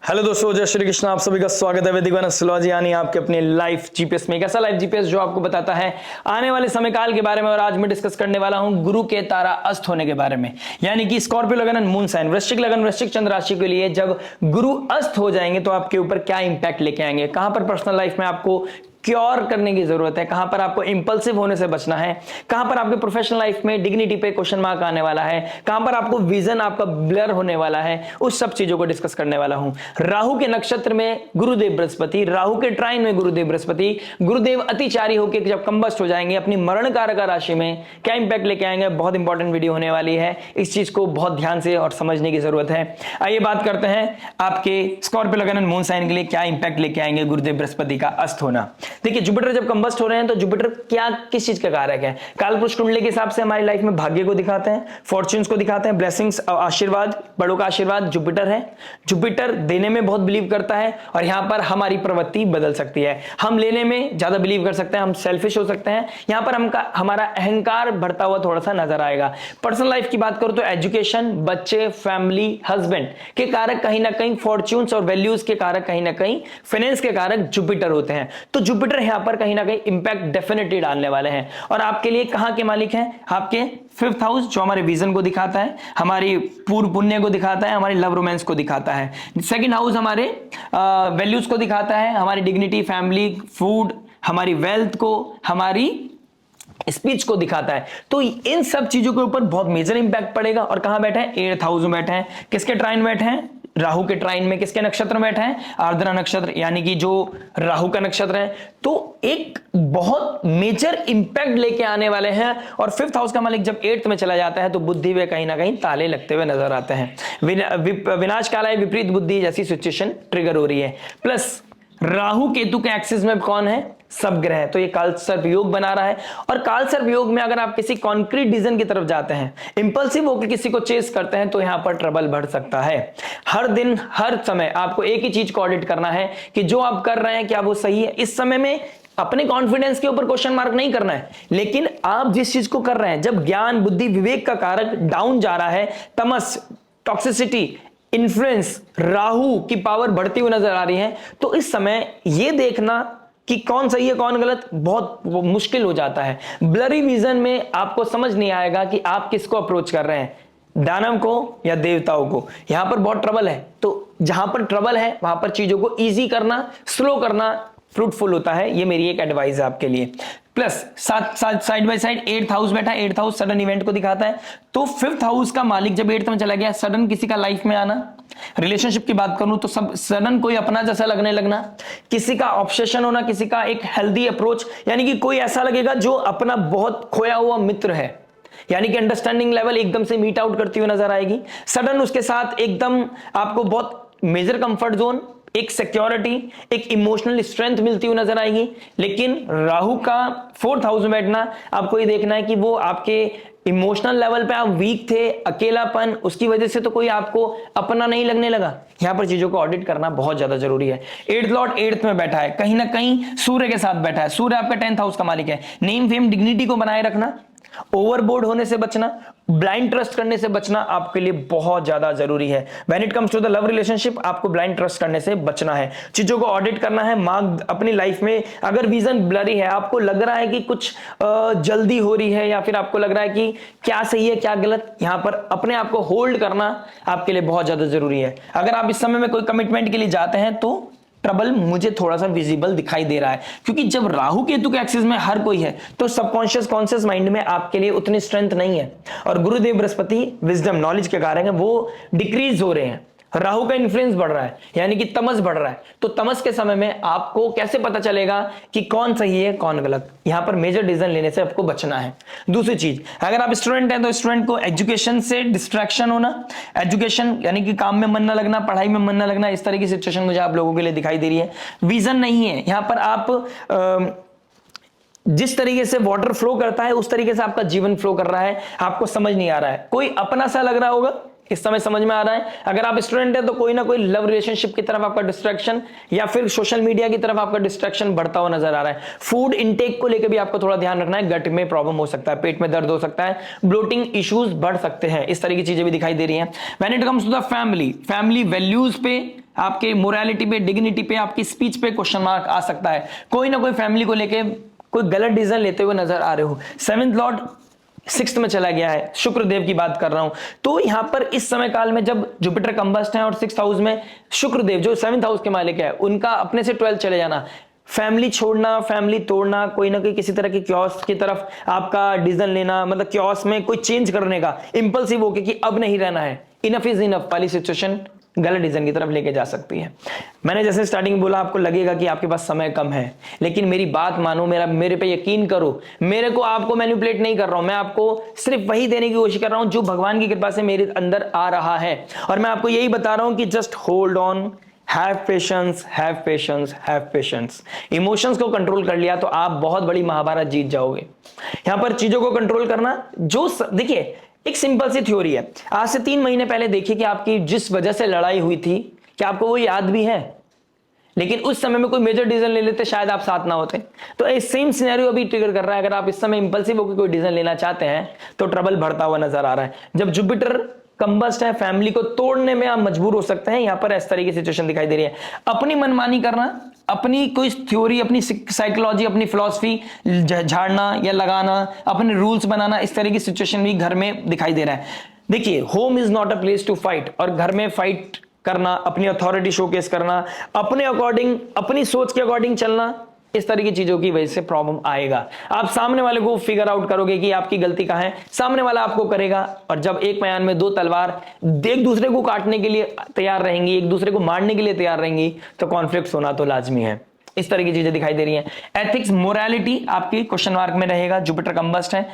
Hello दोस्तों, जय श्री कृष्ण। आप सभी का स्वागत है वैदिक वन एस्ट्रोलॉजी यानी आपके अपने लाइफ जीपीएस में। एक ऐसा लाइफ जीपीएस जो आपको बताता है आने वाले समय काल के बारे में। और आज मैं डिस्कस करने वाला हूं गुरु के तारा अस्त होने के बारे में, यानी कि स्कॉर्पियो लगन एंड मून साइन, वृश्चिक लगन वृश्चिक चंद्र राशि के लिए जब गुरु अस्त हो जाएंगे तो आपके ऊपर क्या इंपैक्ट लेके आएंगे, कहां पर पर्सनल लाइफ में आपको क्योर करने की जरूरत है, कहां पर आपको इंपल्सिव होने से बचना है, कहां पर आपके प्रोफेशनल लाइफ में डिग्निटी पे क्वेश्चन मार्क आने वाला है, कहां पर आपको विजन आपका ब्लर होने वाला है, उस सब चीजों को डिस्कस करने वाला हूं। राहु के नक्षत्र में गुरुदेव बृहस्पति, राहु के ट्राइन में गुरुदेव बृहस्पति, गुरुदेव अतिचारी होकर जब कंबस्ट हो जाएंगे अपनी मरण कारक राशि में क्या इंपैक्ट लेके आएंगे, बहुत इंपॉर्टेंट वीडियो होने वाली है। इस चीज को बहुत ध्यान से और समझने की जरूरत है। आइए बात करते हैं आपके स्कॉर्पियो लगन एंड मून साइन के लिए क्या इंपैक्ट लेके आएंगे गुरुदेव बृहस्पति का अस्त होना। देखिए, जुपिटर जब कंबस्ट हो रहे हैं तो जुपिटर क्या किस चीज का कारक है? कालपुरुष कुंडली के हिसाब से हमारी लाइफ में भाग्य को दिखाते हैं, फॉर्च्यून्स को दिखाते हैं, ब्लेसिंग्स, आशीर्वाद, बड़ों का आशीर्वाद जुपिटर है। जुपिटर देने में बहुत बिलीव करता है और यहां पर हमारी प्रवृत्ति बदल सकती है। हम लेने में ज्यादा बिलीव कर सकते हैं, हम सेल्फिश हो सकते हैं, यहां पर हमारा अहंकार बढ़ता हुआ थोड़ा सा नजर आएगा। पर्सनल लाइफ की बात करूं तो एजुकेशन, बच्चे, फैमिली, हस्बैंड के कारक कहीं ना कहीं, फॉर्च्यून्स और वैल्यूज के कारक कहीं ना कहीं, फाइनेंस के कारक जुपिटर होते हैं। तो जुपिटर यहां पर कहीं ना कहीं इंपैक्ट डेफिनेटली डालने वाले हैं। और आपके लिए कहां के मालिक हैं? आपके 5th हाउस, जो हमारे विजन को दिखाता है, हमारी पूर्व पुण्य को दिखाता है, हमारी लव रोमांस को दिखाता है। 2nd हाउस हमारे वैल्यूज को दिखाता है, हमारी डिग्निटी, फैमिली, फूड, हमारी वेल्थ को, हमारी स्पीच को दिखाता है। तो इन सब चीजों के ऊपर बहुत मेजर इंपैक्ट पड़ेगा। और कहां बैठे हैं? 8th हाउस में बैठे हैं। किसके ट्राइन बैठे हैं? राहु के ट्राइन में। किसके नक्षत्र में बैठे हैं? आर्द्रा नक्षत्र, यानी कि जो राहु का नक्षत्र है। तो एक बहुत मेजर इंपैक्ट लेके आने वाले हैं। और 5th हाउस का मालिक जब 8th में चला जाता है तो बुद्धि में कहीं ना कहीं ताले लगते हुए नजर आते हैं। विनाश कालाय विपरीत बुद्धि जैसी सिचुएशन ट्रिगर हो रही है। प्लस राहु केतु के एक्सिस में कौन है? सब ग्रह। तो ये काल सर्प योग बना रहा है। और काल सर्प योग में अगर आप किसी कॉन्क्रीट डिसीजन की तरफ जाते हैं, इंपल्सिव होकर किसी को चेस करते हैं, तो यहां पर ट्रबल बढ़ सकता है। हर दिन हर समय आपको एक ही चीज को ऑडिट करना है कि जो आप कर रहे हैं क्या वो सही है। इस समय में अपने कॉन्फिडेंस के ऊपर क्वेश्चन मार्क नहीं करना है, लेकिन आप जिस चीज को कर रहे हैं, जब ज्ञान, बुद्धि, विवेक का कारक डाउन जा रहा है, तमस, टॉक्सिसिटी, इन्फ्लुएंस, राहु की पावर बढ़ती हुई नजर आ रही है, तो इस समय यह देखना कि कौन सही है कौन गलत बहुत मुश्किल हो जाता है। ब्लरी विजन में आपको समझ नहीं आएगा कि आप किसको अप्रोच कर रहे हैं, दानव को या देवताओं को। यहां पर बहुत ट्रबल है। तो जहां पर ट्रबल है वहां पर चीजों को इजी करना, स्लो करना फ्रूटफुल होता है। ये मेरी एक एडवाइस है आपके लिए। Plus side by side 8th house बैठा है। 8th हाउस सडन इवेंट को दिखाता है। तो 5th हाउस का मालिक जब 8th में चला गया, सडन किसी का लाइफ में आना, रिलेशनशिप की बात करूं तो सब सडन कोई अपना जैसा लगने लगना, किसी का ऑब्सेशन होना, किसी का एक हेल्दी अप्रोच, यानी कि कोई ऐसा लगेगा जो अपना बहुत खोया हुआ मित्र है, यानी कि अंडरस्टैंडिंग लेवल एकदम से मीट आउट करती हुई नजर आएगी। सडन उसके साथ एकदम आपको बहुत मेजर कंफर्ट जोन, एक सिक्योरिटी, एक इमोशनल स्ट्रेंथ मिलती हुई नजर आएगी। लेकिन राहु का 4th हाउस में बैठना, आपको ये देखना है कि वो आपके इमोशनल लेवल पे आप वीक थे, अकेलापन, उसकी वजह से तो कोई आपको अपना नहीं लगने लगा। यहां पर चीजों को ऑडिट करना बहुत ज्यादा जरूरी है। 8th लॉर्ड 8th में बैठा है, कहीं ना कहीं सूर्य के साथ बैठा है। सूर्य आपका 10th हाउस का मालिक है। नेम, फेम, डिग्निटी को बनाए रखना, ओवरबोर्ड होने से बचना, ब्लाइंड ट्रस्ट करने से बचना आपके लिए बहुत ज्यादा जरूरी है। When it comes to the love relationship, आपको ब्लाइंड ट्रस्ट करने से बचना है, चीजों को ऑडिट करना है। मार्क अपनी लाइफ में, अगर विजन ब्लरी है, आपको लग रहा है कि कुछ जल्दी हो रही है, या फिर आपको लग रहा है कि क्या सही है क्या गलत, यहां पर अपने आप को होल्ड करना आपके लिए बहुत ज्यादा जरूरी है। अगर आप इस समय में कोई कमिटमेंट के लिए जाते हैं तो ट्रबल मुझे थोड़ा सा विजिबल दिखाई दे रहा है, क्योंकि जब राहु केतु के एक्सिस में हर कोई है तो सबकॉन्शियस कॉन्शियस माइंड में आपके लिए उतनी स्ट्रेंथ नहीं है। और गुरुदेव बृहस्पति विजडम, नॉलेज के कारण है, वो डिक्रीज हो रहे हैं। राहु का इन्फ्लुएंस बढ़ रहा है, यानी कि तमस बढ़ रहा है। तो तमस के समय में आपको कैसे पता चलेगा कि कौन सही है कौन गलत? यहां पर मेजर डिसीजन लेने से आपको बचना है। दूसरी चीज, अगर आप स्टूडेंट हैं तो स्टूडेंट को एजुकेशन से डिस्ट्रैक्शन होना, एजुकेशन यानी कि काम में मन न लगना, पढ़ाई में मन न लगना, इस तरह की सिचुएशन मुझे आप लोगों के लिए दिखाई दे रही है। विजन नहीं है यहां पर। आप जिस तरीके से वाटर फ्लो करता है उस तरीके से आपका जीवन फ्लो कर रहा है, आपको समझ नहीं आ रहा है। कोई अपना सा लग रहा होगा, इस समय समझ में आ रहा है। अगर आप स्टूडेंट हैं तो कोई ना कोई लव रिलेशनशिप की तरफ आपका डिस्ट्रैक्शन, या फिर सोशल मीडिया की तरफ आपका डिस्ट्रैक्शन बढ़ता हुआ नजर आ रहा है। फूड इंटेक को लेकर भी आपको थोड़ा ध्यान रखना है। गट में प्रॉब्लम हो सकता है, पेट में दर्द हो सकता है, ब्लोटिंग इश्यूज बढ़ सकते हैं, इस तरह की चीजें भी दिखाई दे रही हैं। When it comes to the family, family values पे आपके मोरालिटी पे, डिग्निटी पे, आपकी स्पीच पे क्वेश्चन मार्क आ सकता है। कोई ना कोई फैमिली को लेके कोई गलत डिसीजन लेते हुए नजर आ रहे हो। 7th लॉर्ड 6th में चला गया है, शुक्र देव की बात कर रहा हूं। तो यहां पर इस समय काल में जब जुपिटर कंबस्ट है और 6th हाउस में शुक्र देव जो 7th हाउस के मालिक है, उनका अपने से 12th चले जाना, फैमिली छोड़ना, फैमिली तोड़ना, कोई ना कोई किसी तरह की क्योस की तरफ आपका डिसीजन लेना, मतलब क्योस में कोई चेंज करने का, इंपल्सिव होके कि अब नहीं रहना है, इनफ इज इनफ वाली सिचुएशन गलत डिसीजन की तरफ लेके जा सकती है। मैंने जैसे स्टार्टिंग बोला, आपको लगेगा कि आपके पास समय कम है, लेकिन मेरी बात मानो, मेरे पे यकीन करो। मेरे को आपको मैनिपुलेट नहीं कर रहा हूं, मैं आपको सिर्फ वही देने की कोशिश कर रहा हूं जो भगवान की कृपा से मेरे अंदर आ रहा है। और मैं आपको यही बता रहा हूं कि just hold on, have patience, have patience, have patience. Emotions को कंट्रोल कर लिया तो आप बहुत बड़ी महाभारत जीत जाओगे। यहां पर चीजों को कंट्रोल करना, जो देखिए एक सिंपल सी थ्योरी है। आज से 3 महीने पहले देखिए कि आपकी जिस वजह से लड़ाई हुई थी, क्या आपको वो याद भी है? लेकिन उस समय में कोई मेजर डिसीजन ले लेते, शायद आप साथ ना होते। तो ये सेम सिनेरियो अभी ट्रिगर कर रहा है। अगर आप इस समय इंपल्सिव होकर कोई डिसीजन लेना चाहते हैं तो ट्रबल बढ़ता हुआ नजर आ रहा है। जब जुपिटर कंबस्ट है, फैमिली को तोड़ने में आप मजबूर हो सकते हैं। यहां पर इस तरह की सिचुएशन दिखाई दे रही है। अपनी मनमानी करना, अपनी कोई थ्योरी, अपनी साइकोलॉजी, अपनी फिलॉसफी झाड़ना या लगाना, अपने रूल्स बनाना, इस तरह की सिचुएशन भी घर में दिखाई दे रहा है। देखिए, home is not a place to fight, और घर में फाइट करना, अपनी अथॉरिटी शोकेस करना, अपने अकॉर्डिंग, अपनी सोच के अकॉर्डिंग चलना, इस तरह की चीजों की वजह से प्रॉब्लम आएगा। आप सामने वाले को फिगर आउट करोगे कि आपकी गलती कहां है, सामने वाला आपको करेगा। और जब एक म्यान में 2 तलवार एक दूसरे को काटने के लिए तैयार रहेंगी, एक दूसरे को मारने के लिए तैयार रहेंगी, तो कॉन्फ्लिक्ट होना तो लाजमी है। इस तरह की चीजें दिखाई दे रही हैं। एथिक्स, मोरालिटी आपकी क्वेश्चन मार्क में रहेगा। जुपिटर कंबस्ट है,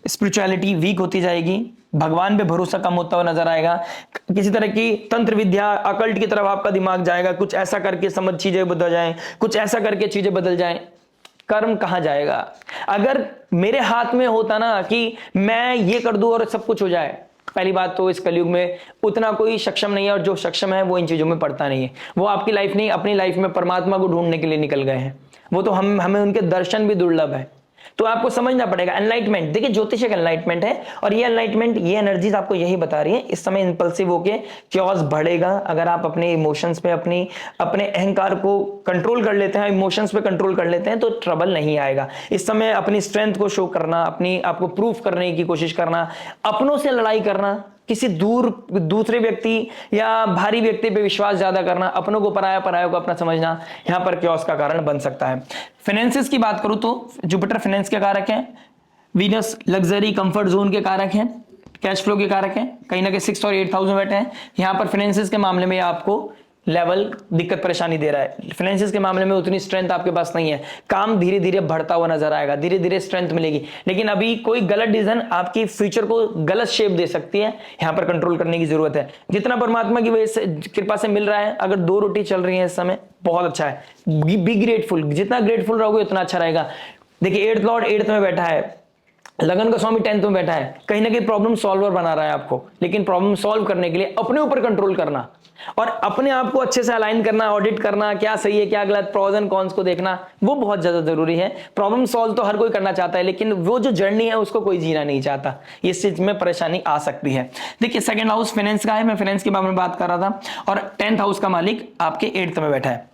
स्पिरिचुअलिटी वीक होती जाएगी, भगवान पे भरोसा कम होता हुआ नजर आएगा। किसी तरह की तंत्र विद्या, अकल्ट की तरफ आपका दिमाग जाएगा, कुछ ऐसा करके समझ चीजें बदल जाएं, कुछ ऐसा करके चीजें बदल जाएं। कर्म कहां जाएगा? अगर मेरे हाथ में होता ना कि मैं ये कर दूं और सब कुछ हो जाए, पहली बात तो इस कलयुग में उतना कोई सक्षम नहीं है, और जो सक्षम है वो इन चीजों में पड़ता नहीं है। वो आपकी लाइफ नहीं, अपनी लाइफ में परमात्मा को ढूंढने के लिए निकल गए हैं। वो तो हमें उनके दर्शन भी दुर्लभ है। तो आपको समझना पड़ेगा एनलाइटमेंट। देखिए, ज्योतिष एक एनलाइटमेंट है, और ये एनलाइटमेंट, ये एनर्जीज आपको यही बता रही है। इस समय इंपल्सिव होके क्योस बढ़ेगा। अगर आप अपने इमोशंस पे, अपने अहंकार को कंट्रोल कर लेते हैं, इमोशंस पे कंट्रोल कर लेते हैं, तो ट्रबल नहीं आएगा। इस समय अपनी स्ट्रेंथ को शो करना, अपनी आपको प्रूफ करने की कोशिश करना, अपनों से लड़ाई करना, किसी दूसरे व्यक्ति या भारी व्यक्ति पे विश्वास ज्यादा करना, अपनों को पराया, पराया को अपना समझना, यहां पर क्योस का कारण बन सकता है। फाइनेंसिस की बात करूं तो जुपिटर फाइनेंस के कारक है, वीनस लग्जरी कंफर्ट जोन के कारक हैं, कैश फ्लो के कारक हैं, कहीं ना कहीं 6th और 8th हाउस में बैठे हैं। यहां पर फाइनेंसिस के मामले में आपको लेवल दिक्कत परेशानी दे रहा है। फाइनेंसिस के मामले में उतनी स्ट्रेंथ आपके पास नहीं है। काम धीरे धीरे बढ़ता हुआ नजर आएगा, धीरे धीरे स्ट्रेंथ मिलेगी, लेकिन अभी कोई गलत डिसीजन आपकी फ्यूचर को गलत शेप दे सकती है। यहां पर कंट्रोल करने की जरूरत है। जितना परमात्मा की वजह से, कृपा से मिल रहा है, अगर 2 रोटी चल रही है इस समय, बहुत अच्छा है। बी ग्रेटफुल, जितना ग्रेटफुल रहोगे उतना अच्छा रहेगा। देखिए, 8th लॉर्ड 8th में बैठा है, लगन का स्वामी 10th में बैठा है, कहीं ना कहीं प्रॉब्लम सॉल्वर बना रहा है आपको। लेकिन प्रॉब्लम सॉल्व करने के लिए अपने ऊपर कंट्रोल करना और अपने आप को अच्छे से अलाइन करना, ऑडिट करना, क्या सही है क्या गलत, प्रोज एंड कॉन्स को देखना, वो बहुत ज्यादा जरूरी है। प्रॉब्लम सॉल्व तो हर कोई करना चाहता है, लेकिन वो जो जर्नी है उसको कोई जीना नहीं चाहता। इस चीज में परेशानी आ सकती है। देखिए, 2nd हाउस फाइनेंस का है, मैं फाइनेंस के बारे में बात कर रहा था, और 10th हाउस का मालिक आपके 8th में बैठा है।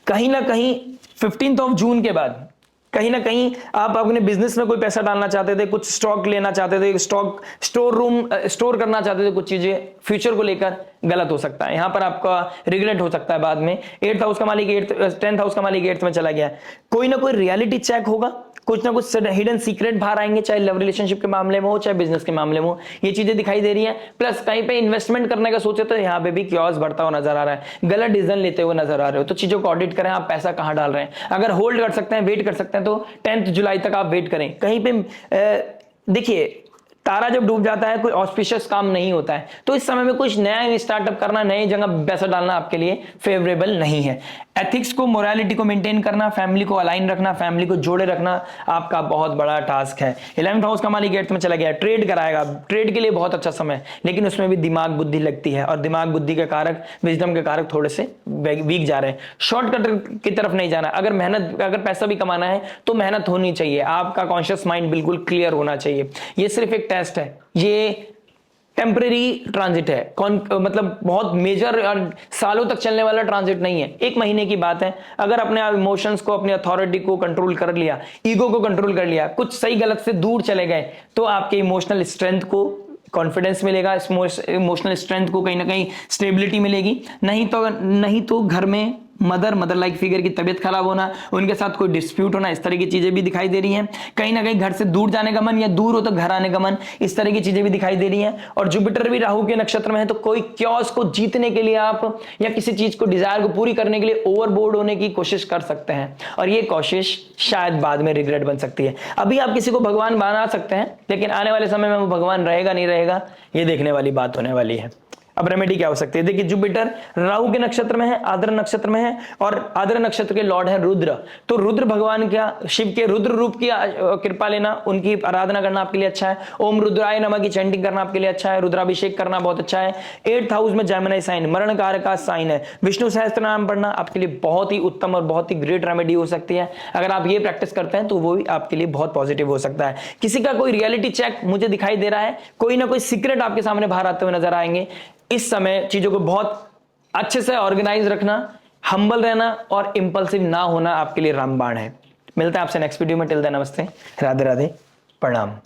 कहीं ना कहीं 15th ऑफ जून के बाद कहीं ना कहीं आप अपने बिजनेस में कोई पैसा डालना चाहते थे, कुछ स्टॉक लेना चाहते थे, स्टोर रूम स्टोर करना चाहते थे, कुछ चीजें फ्यूचर को लेकर, गलत हो सकता है। यहां पर आपका रिग्रेट हो सकता है बाद में। 8th हाउस का मालिक 10th हाउस का मालिक 8th में चला गया। कोई ना कोई रियलिटी चेक होगा, कुछ ना कुछ हिडन सीक्रेट बाहर आएंगे, चाहे लव रिलेशनशिप के मामले में हो, चाहे बिजनेस के मामले में हो। ये चीजें दिखाई दे रही हैं। प्लस कहीं पे इन्वेस्टमेंट करने का सोचे तो यहाँ पे भी क्योस बढ़ता हुआ नजर आ रहा है, गलत डिसीजन लेते हुए नजर आ रहे हो। तो चीजों को ऑडिट करें, आप पैसा कहां डाल रहे हैं। अगर होल्ड कर सकते हैं, वेट कर सकते हैं, तो 10th जुलाई तक आप वेट करें। कहीं पे देखिए, तारा जब डूब जाता है कोई ऑस्पिशियस काम नहीं होता है। तो इस समय में कुछ नया स्टार्टअप करना, नई जगह पैसा डालना आपके लिए फेवरेबल नहीं है। एथिक्स को, मोरालिटी को मेंटेन करना, फैमिली को अलाइन रखना, फैमिली को जोड़े रखना आपका बहुत बड़ा टास्क है। 11th हाउस का मालिक 8th में चला गया। ट्रेड कराएगा, ट्रेड के लिए बहुत अच्छा समय, लेकिन उसमें भी दिमाग बुद्धि लगती है, और दिमाग बुद्धि के कारक, विजडम के कारक थोड़े से वीक जा रहे हैं। शॉर्टकट की तरफ नहीं जाना। अगर पैसा भी कमाना है तो मेहनत होनी चाहिए। आपका कॉन्शियस माइंड बिल्कुल क्लियर होना चाहिए। ये सिर्फ एक टेस्ट है, ये टेम्परेरी ट्रांजिट है, मतलब बहुत मेजर और सालों तक चलने वाला ट्रांजिट नहीं है, 1 महीने की बात है। अगर अपने आप इमोशंस को, अपनी अथॉरिटी को कंट्रोल कर लिया, ईगो को कंट्रोल कर लिया, कुछ सही गलत से दूर चले गए, तो आपके इमोशनल स्ट्रेंथ को कॉन्फिडेंस मिलेगा, इमोशनल स्ट्रेंथ को कहीं ना कहीं स्टेबिलिटी मिलेगी। नहीं तो घर में मदर लाइक फिगर की तबीयत खराब होना, उनके साथ कोई डिस्प्यूट होना, इस तरह की चीजें भी दिखाई दे रही हैं। कहीं ना कहीं घर से दूर जाने का मन, या दूर हो तो घर आने का मन, इस तरह की चीजें भी दिखाई दे रही हैं। और जुपिटर भी राहु के नक्षत्र में है, तो कोई क्योस को जीतने के लिए आप, या किसी चीज को, डिजायर को पूरी करने के लिए ओवरबोर्ड होने की कोशिश कर सकते हैं, और ये कोशिश शायद बाद में रिग्रेट बन सकती है। अभी आप किसी को भगवान बना सकते हैं, लेकिन आने वाले समय में वो भगवान रहेगा नहीं रहेगा, ये देखने वाली बात होने वाली है। अब रेमेडी क्या हो सकती है? देखिए, जुपिटर राहु के नक्षत्र में है, आद्र नक्षत्र में है, और आद्र नक्षत्र के लॉर्ड है रुद्र। तो रुद्र भगवान का, शिव के रुद्र रूप की कृपा लेना, उनकी आराधना करना आपके लिए अच्छा है। ओम रुद्राय नमः की चैंटिंग करना आपके लिए अच्छा है। रुद्राभिषेक करना बहुत अच्छा है। 8th हाउस में जेमिनी साइन, मरण कारक का साइन है। विष्णु सहस्त्र नाम पढ़ना आपके लिए बहुत ही उत्तम और बहुत ही ग्रेट रेमेडी हो सकती है। अगर आप ये प्रैक्टिस करते हैं तो वो भी आपके लिए बहुत पॉजिटिव हो सकता है। किसी का कोई रियलिटी चेक मुझे दिखाई दे रहा है, कोई ना कोई सीक्रेट आपके सामने बाहर आते हुए नजर आएंगे। इस समय चीजों को बहुत अच्छे से ऑर्गेनाइज रखना, हम्बल रहना और इंपल्सिव ना होना आपके लिए रामबाण है। मिलते हैं आपसे नेक्स्ट वीडियो में। टिल देन नमस्ते, राधे राधे, प्रणाम।